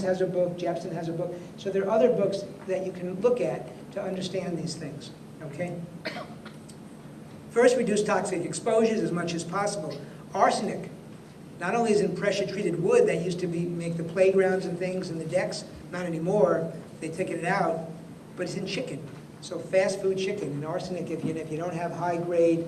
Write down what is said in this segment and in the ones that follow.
has a book, Jepson has a book. So there are other books that you can look at to understand these things, okay? First, reduce toxic exposures as much as possible. Arsenic, not only is in pressure-treated wood that used to make the playgrounds and things and the decks, not anymore, they've taken it out, but it's in chicken. So fast food chicken and arsenic, if you don't have high-grade,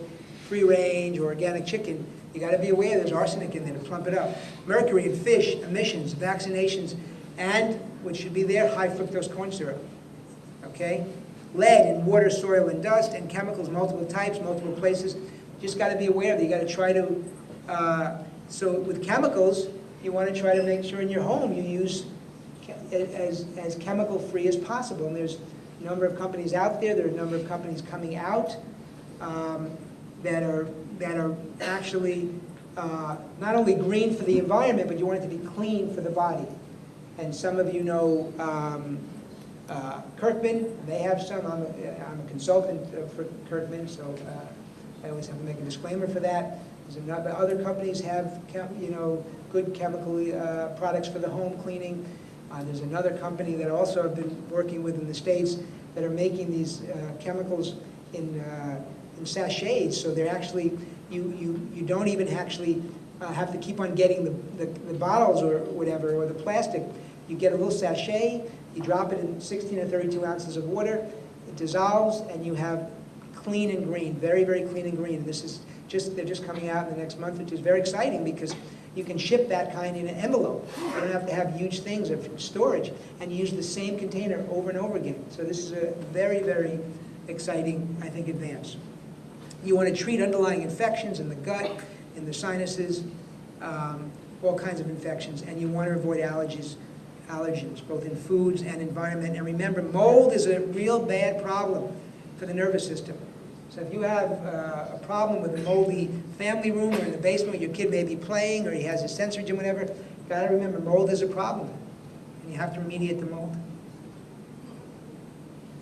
free-range or organic chicken, you got to be aware there's arsenic in there to plump it up. Mercury in fish, emissions, vaccinations, and, which should be there, high fructose corn syrup, okay? Lead in water, soil, and dust, and chemicals, multiple types, multiple places. Just got to be aware that you got to try to, so with chemicals, you want to try to make sure in your home you use as chemical-free as possible. And there's a number of companies out there, there are a number of companies coming out that are actually not only green for the environment, but you want it to be clean for the body. And some of you know Kirkman, they have some. I'm a consultant for Kirkman, so I always have to make a disclaimer for that. Other companies have good chemical products for the home cleaning. There's another company that also I've been working with in the States that are making these chemicals in sachets, so they're actually, you don't even actually have to keep on getting the bottles or whatever, or the plastic. You get a little sachet, you drop it in 16 or 32 ounces of water, it dissolves, and you have clean and green, very, very clean and green. This is they're just coming out in the next month or two. It's very exciting because you can ship that kind in an envelope. You don't have to have huge things of storage, and you use the same container over and over again. So this is a very, very exciting, I think, advance. You want to treat underlying infections in the gut, in the sinuses, all kinds of infections, and you want to avoid allergens, both in foods and environment. And remember, mold is a real bad problem for the nervous system. So if you have a problem with a moldy family room or in the basement, your kid may be playing, or he has a sensory gym, whatever, you got to remember, mold is a problem, and you have to remediate the mold.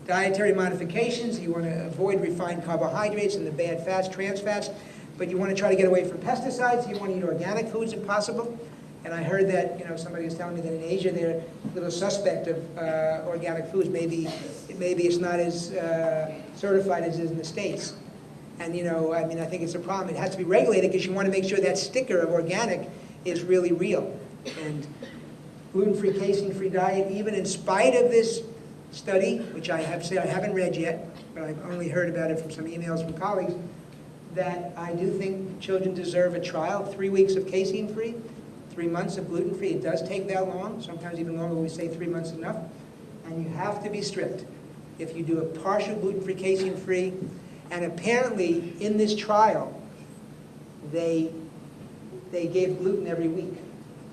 Dietary modifications, you want to avoid refined carbohydrates and the bad fats, trans fats, but you want to try to get away from pesticides. You want to eat organic foods if possible. And I heard that, somebody was telling me that in Asia they're a little suspect of organic foods. Maybe it's not as certified as it is in the States. And I think it's a problem. It has to be regulated because you want to make sure that sticker of organic is really real. And gluten-free, casein-free diet, even in spite of this study, which I have said I haven't read yet, but I've only heard about it from some emails from colleagues, that I do think children deserve a trial, 3 weeks of casein-free, 3 months of gluten-free. It does take that long, sometimes even longer. We say 3 months is enough. And you have to be strict. If you do a partial gluten-free, casein-free, and apparently in this trial, they gave gluten every week.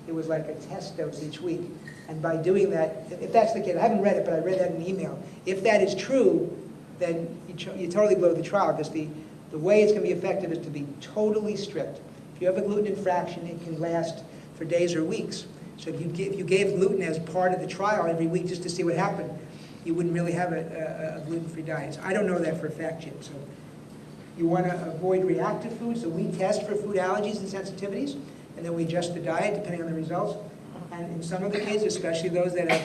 It was like a test dose each week. And by doing that, if that's the case, I haven't read it, but I read that in an email. If that is true, then you totally blow the trial, because the way it's going to be effective is to be totally strict. If you have a gluten infraction, it can last for days or weeks. So if you gave gluten as part of the trial every week just to see what happened, you wouldn't really have a gluten-free diet. So I don't know that for a fact yet. So you want to avoid reactive foods. So we test for food allergies and sensitivities, and then we adjust the diet depending on the results. And in some of the cases, especially those that have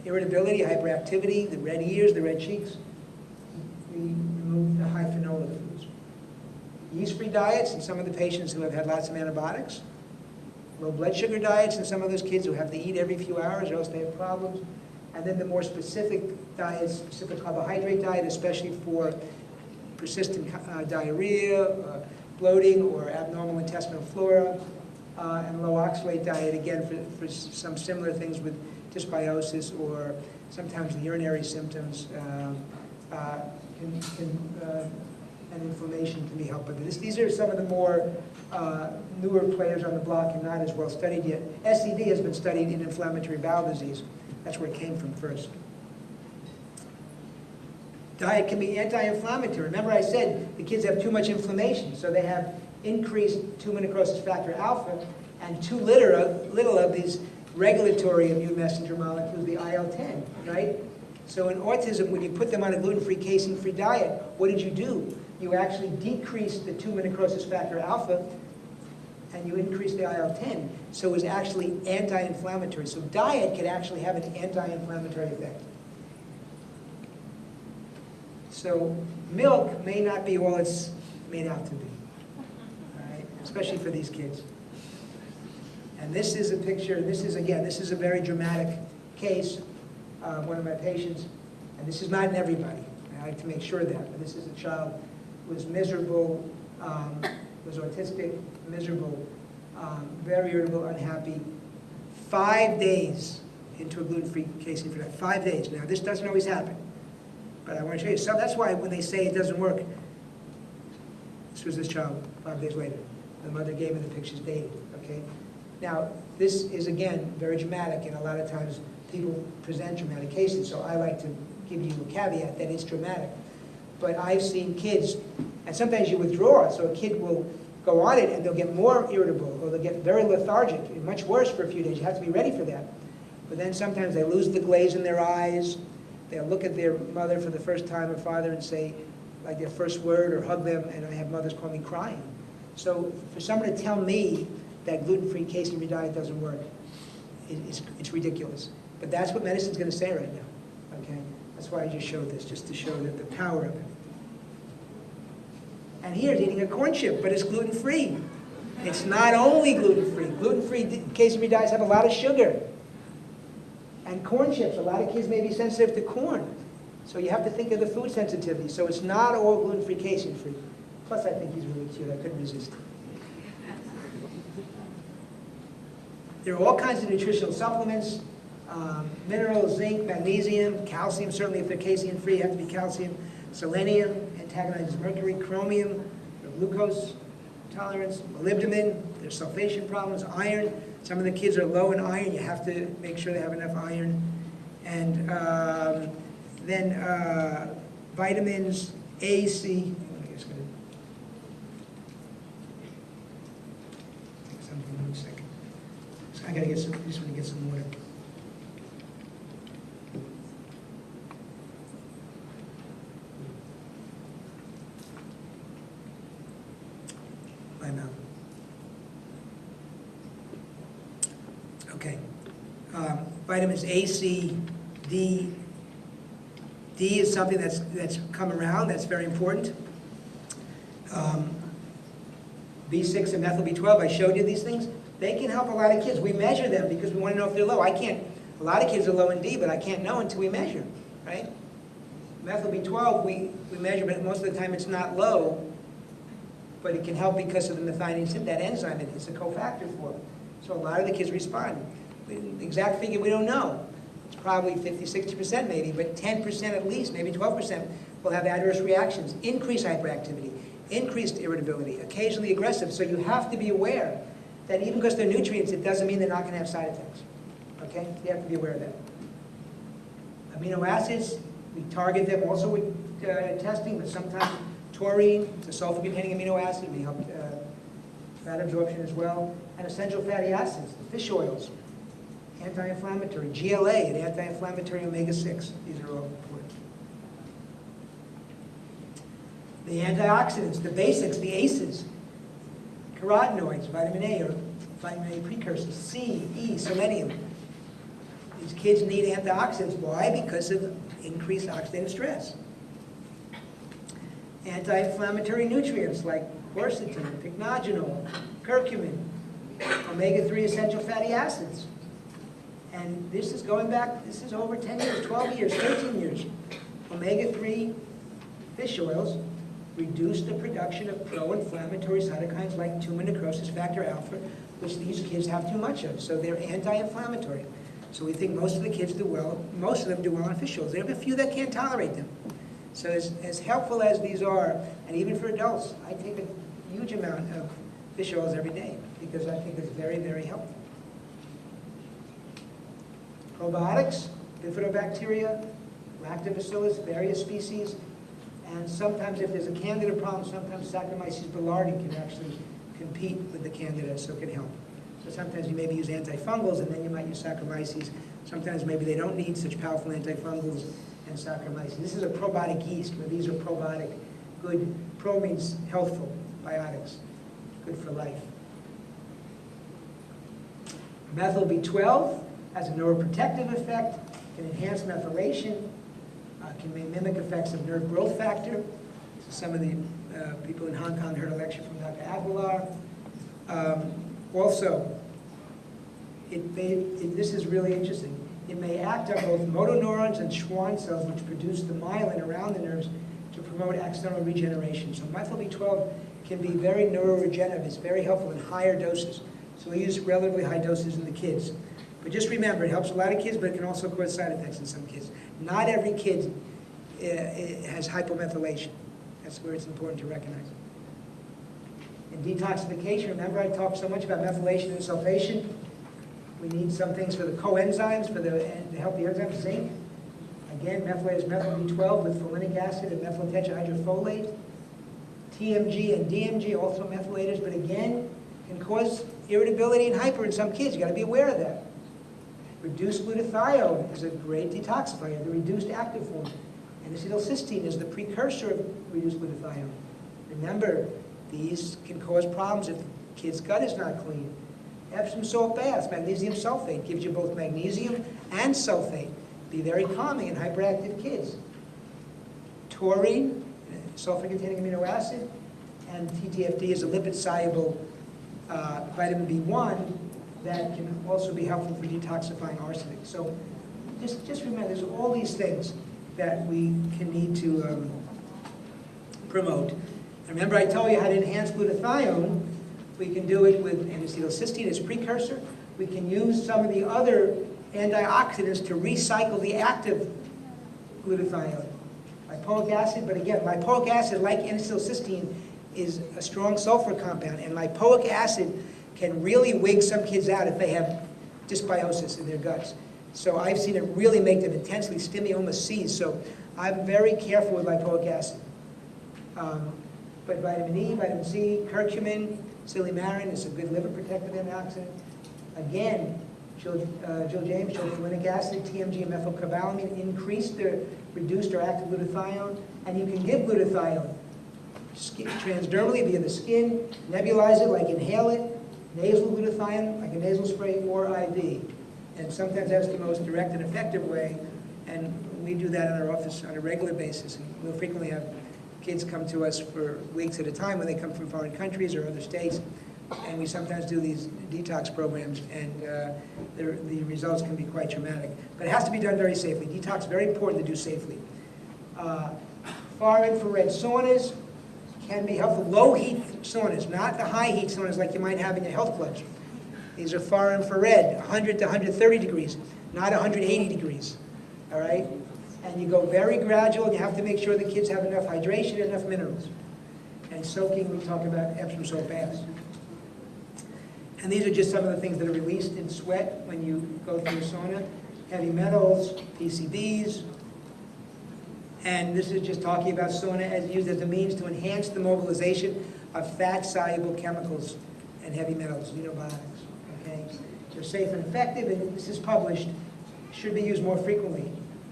irritability, hyperactivity, the red ears, the red cheeks, we remove the high phenolic foods. Yeast-free diets in some of the patients who have had lots of antibiotics. Low blood sugar diets in some of those kids who have to eat every few hours or else they have problems. And then the more specific diets, specific carbohydrate diet, especially for persistent diarrhea, bloating, or abnormal intestinal flora, and low oxalate diet, again, for some similar things with dysbiosis or sometimes the urinary symptoms, and inflammation can be helped by this. These are some of the more newer players on the block and not as well studied yet. SED has been studied in inflammatory bowel disease. That's where it came from first. Diet can be anti-inflammatory. Remember I said the kids have too much inflammation, so they have increased tumor necrosis factor alpha and too little of these regulatory immune messenger molecules, the IL-10, right? So in autism, when you put them on a gluten-free, casein-free diet, what did you do? You actually decreased the tumor necrosis factor alpha, and you increase the IL-10, so it's actually anti-inflammatory. So diet can actually have an anti-inflammatory effect. So milk may not be all it's made out to be, all right? Especially for these kids. And this is a picture, this is a very dramatic case, one of my patients, and this is not in everybody. I like to make sure that, but this is a child who was miserable, was autistic, miserable, very irritable, unhappy. 5 days into a gluten-free casein for that. 5 days. Now, this doesn't always happen, but I want to show you. So that's why when they say it doesn't work, this was this child 5 days later. The mother gave me the pictures dated, okay? Now, this is, again, very dramatic, and a lot of times people present dramatic cases, so I like to give you a caveat that it's dramatic. But I've seen kids, and sometimes you withdraw, so a kid will go on it and they'll get more irritable, or they'll get very lethargic, and much worse for a few days. You have to be ready for that. But then sometimes they lose the glaze in their eyes. They'll look at their mother for the first time or father and say, like their first word, or hug them, and I have mothers call me crying. So for someone to tell me that gluten-free casein-free diet doesn't work, it's ridiculous. But that's what medicine's going to say right now, okay? That's why I just showed this, just to show that the power of it. And here's eating a corn chip, but it's gluten-free. It's not only gluten-free. Gluten-free casein-free diets have a lot of sugar. And corn chips, a lot of kids may be sensitive to corn. So you have to think of the food sensitivity. So it's not all gluten-free, casein-free. Plus, I think he's really cute. I couldn't resist. There are all kinds of nutritional supplements, minerals, zinc, magnesium, calcium. Certainly, if they're casein-free, you have to be calcium. Selenium antagonizes mercury, chromium, glucose tolerance, molybdenum. There's sulfation problems, iron. Some of the kids are low in iron. You have to make sure they have enough iron. And then vitamins A, C. I'm just going to take something in a second. So I got to get some. I just want to get some water. My mouth. Okay. Vitamins A, C, D. D is something that's come around, that's very important. B6 and methyl B12, I showed you these things. They can help a lot of kids. We measure them because we want to know if they're low. A lot of kids are low in D, but I can't know until we measure, right? Methyl B12, we measure, but most of the time it's not low, but it can help because of the methionine, that enzyme, it's a cofactor for it. So a lot of the kids respond. The exact figure we don't know. It's probably 50, 60% maybe, but 10% at least, maybe 12% will have adverse reactions, increased hyperactivity, increased irritability, occasionally aggressive. So you have to be aware that even because they're nutrients, it doesn't mean they're not going to have side effects. Okay? You have to be aware of that. Amino acids, we target them also with testing, but sometimes taurine, it's a sulfur-containing amino acid, may help fat absorption as well. And essential fatty acids, the fish oils, anti-inflammatory, GLA, an anti-inflammatory omega-6. These are all important. The antioxidants, the basics, the ACEs, carotenoids, vitamin A or vitamin A precursors, C, E, selenium. These kids need antioxidants. Why? Because of increased oxidative stress. Anti-inflammatory nutrients like quercetin, pycnogenol, curcumin, omega-3 essential fatty acids. And this is going back, this is over 10 years, 12 years, 13 years. Omega-3 fish oils reduce the production of pro-inflammatory cytokines like tumor necrosis factor alpha, which these kids have too much of. So they're anti-inflammatory. So we think most of the kids do well, most of them do well on fish oils. There are a few that can't tolerate them. So as helpful as these are, and even for adults, I take a huge amount of fish oils every day because I think it's very, very helpful. Probiotics, bifidobacteria, lactobacillus, various species, and sometimes if there's a candida problem, sometimes Saccharomyces boulardii can actually compete with the candida, so it can help. So sometimes you maybe use antifungals, and then you might use Saccharomyces. Sometimes maybe they don't need such powerful antifungals and Saccharomyces. This is a probiotic yeast, where these are probiotic, good. Pro means healthful, biotics, good for life. Methyl B12 has a neuroprotective effect, can enhance methylation, can mimic effects of nerve growth factor. So some of the people in Hong Kong heard a lecture from Dr. Aguilar. Also, this is really interesting. It may act on both motoneurons and Schwann cells, which produce the myelin around the nerves to promote axonal regeneration. So methyl B12 can be very neuroregenerative. It's very helpful in higher doses. So we use relatively high doses in the kids. But just remember, it helps a lot of kids, but it can also cause side effects in some kids. Not every kid has hypomethylation. That's where it's important to recognize. In detoxification, remember I talked so much about methylation and sulfation. We need some things for the coenzymes, to help the enzymes zinc. Again, methylated is methyl B12 with folinic acid and methyl tetrahydrofolate. TMG and DMG, also methylators, but again, can cause irritability and hyper in some kids. You've got to be aware of that. Reduced glutathione is a great detoxifier, the reduced active form. And acetylcysteine is the precursor of reduced glutathione. Remember, these can cause problems if the kid's gut is not clean. Epsom salt baths, magnesium sulfate, gives you both magnesium and sulfate. Be very calming in hyperactive kids. Taurine, sulfur-containing amino acid, and TTFD is a lipid-soluble vitamin B1 that can also be helpful for detoxifying arsenic. So just remember, there's all these things that we can need to promote. And remember I told you how to enhance glutathione. We can do it with N-acetylcysteine as precursor. We can use some of the other antioxidants to recycle the active glutathione. Lipoic acid, but again, lipoic acid, like N-acetylcysteine, is a strong sulfur compound, and lipoic acid can really wig some kids out if they have dysbiosis in their guts. So I've seen it really make them intensely stimmy, almost seized. So I'm very careful with lipoic acid. But vitamin E, vitamin C, curcumin, silymarin is a good liver protective antioxidant. Again, Jill James showed folinic acid, TMG, and methylcobalamin reduced or active glutathione, and you can give glutathione transdermally via the skin, nebulize it, like inhale it, nasal glutathione, like a nasal spray, or IV. And sometimes that's the most direct and effective way, and we do that in our office on a regular basis. And we'll frequently have kids come to us for weeks at a time when they come from foreign countries or other states, and we sometimes do these detox programs, and the results can be quite dramatic. But it has to be done very safely. Detox is very important to do safely. Far infrared saunas can be helpful. Low heat saunas, not the high heat saunas like you might have in your health clubs. These are far infrared, 100 to 130 degrees, not 180 degrees, all right? And you go very gradual, and you have to make sure the kids have enough hydration and enough minerals. And soaking, we talk about Epsom salt baths. And these are just some of the things that are released in sweat when you go through a sauna. Heavy metals, PCBs. And this is just talking about sauna as used as a means to enhance the mobilization of fat-soluble chemicals and heavy metals, xenobiotics. Okay? They're safe and effective, and this is published. Should be used more frequently.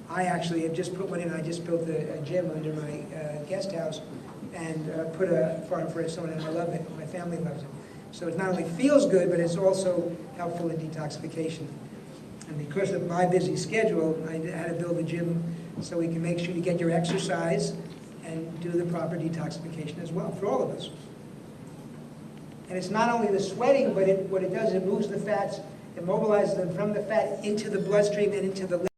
I actually have just put one in. I just built a gym under my guest house and put a far infrared sauna, and I love it. My family loves it. So it not only feels good, but it's also helpful in detoxification. And because of my busy schedule, I had to build a gym so we can make sure you get your exercise and do the proper detoxification as well for all of us. And it's not only the sweating, but what it does is it moves the fats, it mobilizes them from the fat into the bloodstream and into the